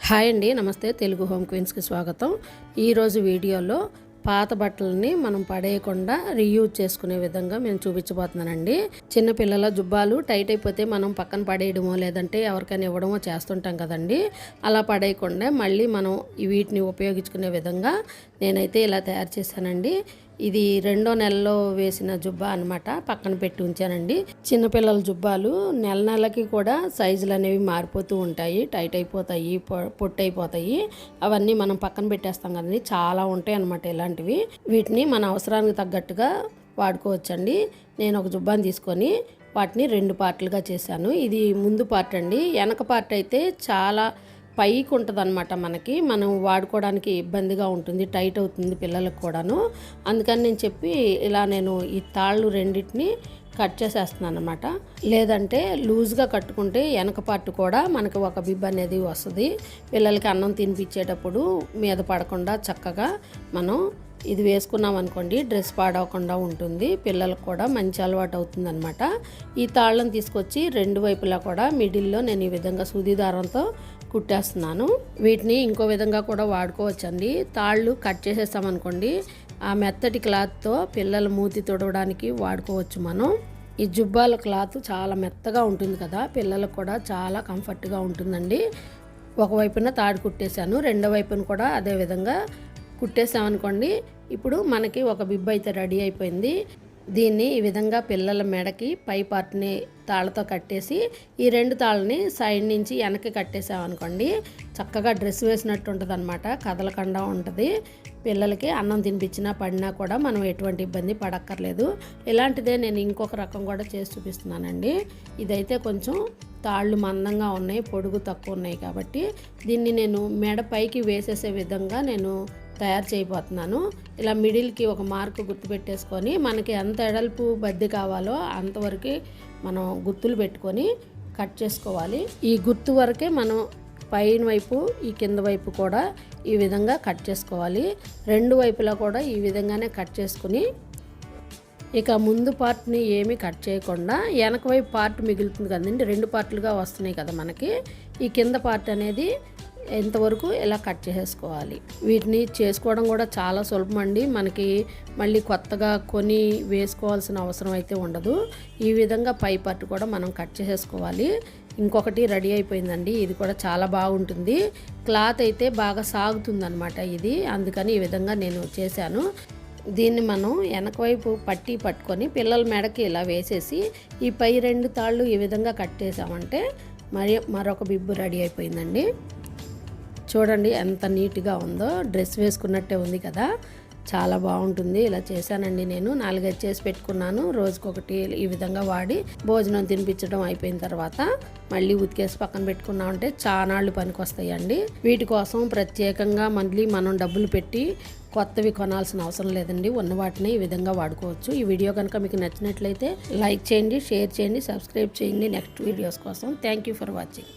Hi అండి, నమస్తే. Telugu home క్వీన్స్కి స్వాగతం. ఈరోజు వీడియోలో పాత బట్టలని మనం పడేయకుండా రీయూజ్ చేసుకునే విధంగా నేను చూపించబోతున్నానండి. చిన్నపిల్లల జుబ్బాలు టైట్ అయిపోతే మనం పక్కన పడేయడమో లేదంటే ఎవరికైనా ఇవ్వడమో చేస్తుంటాం కదండి. అలా పడేయకుండా మళ్ళీ మనం వీటిని ఉపయోగించుకునే విధంగా నేనైతే ఇలా తయారు చేశానండి. ఇది 2వ నెలలో వేసిన జుబ్బా అనమాట. పక్కన పెట్టి ఉంచానండి. చిన్నపిల్లల జుబ్బాలు నెల నెలకి కూడా సైజులు అనేవి మారిపోతూ ఉంటాయి, టైట్ అయిపోతాయి, పొట్టు అయిపోతాయి. అవన్నీ మనం పక్కన పెట్టేస్తాం కదండి. చాలా ఉంటాయి అనమాట ఇలాంటివి. వీటిని మన అవసరానికి తగ్గట్టుగా వాడుకోవచ్చండి. నేను ఒక జుబ్బాని తీసుకొని వాటిని 2 పార్ట్లుగా చేశాను. ఇది ముందు పార్ట్ అండి. వెనక పార్ట్ అయితే చాలా పైకి ఉంటుంది అనమాట. మనం వాడుకోవడానికి ఇబ్బందిగా ఉంటుంది, టైట్ అవుతుంది పిల్లలకు కూడాను. అందుకని నేను ఈ తాళ్ళు రెండింటిని కట్ చేసేస్తున్నాను అనమాట. లేదంటే లూజ్గా కట్టుకుంటే వెనక పార్ట్ కూడా మనకి ఒక బిబ్ అనేది వస్తుంది. పిల్లలకి అన్నం తినిపించేటప్పుడు మీద పడకుండా చక్కగా మనం ఇది వేసుకున్నాం అనుకోండి, డ్రెస్ పాడవకుండా ఉంటుంది. పిల్లలకు కూడా మంచి అలవాటు అవుతుంది అనమాట. ఈ తాళ్ళను తీసుకొచ్చి 2 వైపులా కూడా మిడిల్లో నేను ఈ విధంగా సూది దారంతో కుట్టేస్తున్నాను. వీటిని ఇంకో విధంగా కూడా వాడుకోవచ్చండి. తాళ్ళు కట్ చేసేస్తామనుకోండి, ఆ మెత్తటి క్లాత్తో పిల్లల మూతి తుడవడానికి వాడుకోవచ్చు మనం. ఈ జుబ్బాల క్లాత్ చాలా మెత్తగా ఉంటుంది కదా, పిల్లలకు కూడా చాలా కంఫర్ట్గా ఉంటుందండి. ఒకవైపున తాడు కుట్టేశాను, 2వ వైపున కూడా అదే విధంగా కుట్టేసామనుకోండి. ఇప్పుడు మనకి ఒక బిబ్బ అయితే రెడీ అయిపోయింది. దీన్ని ఈ విధంగా పిల్లల మెడకి పై పార్ట్ని తాళ్ళతో కట్టేసి ఈ 2 తాళ్ళని సైడ్ నుంచి వెనక్కి కట్టేసామనుకోండి, చక్కగా డ్రెస్ వేసినట్టు ఉంటుంది అనమాట. కదలకుండా ఉంటుంది. పిల్లలకి అన్నం తినిపించినా పడినా కూడా మనం ఎటువంటి ఇబ్బంది పడక్కర్లేదు. ఇలాంటిదే నేను ఇంకొక రకం కూడా చేసి చూపిస్తున్నానండి. ఇదైతే కొంచెం తాళ్ళు మందంగా ఉన్నాయి, పొడుగు తక్కువ ఉన్నాయి కాబట్టి దీన్ని నేను మెడ పైకి వేసేసే విధంగా నేను తయారు చేయబోతున్నాను. ఇలా మిడిల్కి ఒక మార్కు గుర్తు పెట్టేసుకొని మనకి ఎంత ఎడల్పు బద్ది కావాలో అంతవరకు మనం గుర్తులు పెట్టుకొని కట్ చేసుకోవాలి. ఈ గుర్తు వరకే మనం పైన వైపు ఈ కింద వైపు కూడా ఈ విధంగా కట్ చేసుకోవాలి. 2 వైపులా కూడా ఈ విధంగానే కట్ చేసుకుని ఇక ముందు పార్ట్ని ఏమీ కట్ చేయకుండా వెనక వైపు పార్ట్ మిగులుతుంది కదండి. 2 పార్ట్లుగా వస్తున్నాయి కదా మనకి. ఈ కింద పార్ట్ అనేది ఎంతవరకు ఇలా కట్ చేసేసుకోవాలి. వీటిని చేసుకోవడం కూడా చాలా సులభం అండి. మనకి మళ్ళీ కొత్తగా కొని వేసుకోవాల్సిన అవసరం అయితే ఉండదు. ఈ విధంగా పై పార్ట్ కూడా మనం కట్ చేసేసుకోవాలి. ఇంకొకటి రెడీ అయిపోయిందండి. ఇది కూడా చాలా బాగుంటుంది. క్లాత్ అయితే బాగా సాగుతుంది అనమాట ఇది. అందుకని ఈ విధంగా నేను చేశాను. దీన్ని మనం వెనక వైపు పట్టి పట్టుకొని పిల్లల మెడకి ఇలా వేసేసి ఈ పై 2 తాళ్ళు ఈ విధంగా కట్టేసామంటే మరొక బిబ్బు రెడీ అయిపోయిందండి. చూడండి ఎంత నీట్గా ఉందో, డ్రెస్ వేసుకున్నట్టే ఉంది కదా, చాలా బాగుంటుంది. ఇలా చేశానండి నేను. 4-5 చేసి పెట్టుకున్నాను. రోజుకొకటి ఈ విధంగా వాడి భోజనం తినిపించడం అయిపోయిన తర్వాత మళ్ళీ ఉతికేసి పక్కన పెట్టుకున్నామంటే చానాళ్ళు పనికి వస్తాయండి. వీటి కోసం ప్రత్యేకంగా మళ్ళీ మనం డబ్బులు పెట్టి కొత్తవి కొనాల్సిన అవసరం లేదండి. ఉన్న వాటిని ఈ విధంగా వాడుకోవచ్చు. ఈ వీడియో కనుక మీకు నచ్చినట్లయితే లైక్ చేయండి, షేర్ చేయండి, సబ్స్క్రైబ్ చేయండి నెక్స్ట్ వీడియోస్ కోసం. Thank you for watching.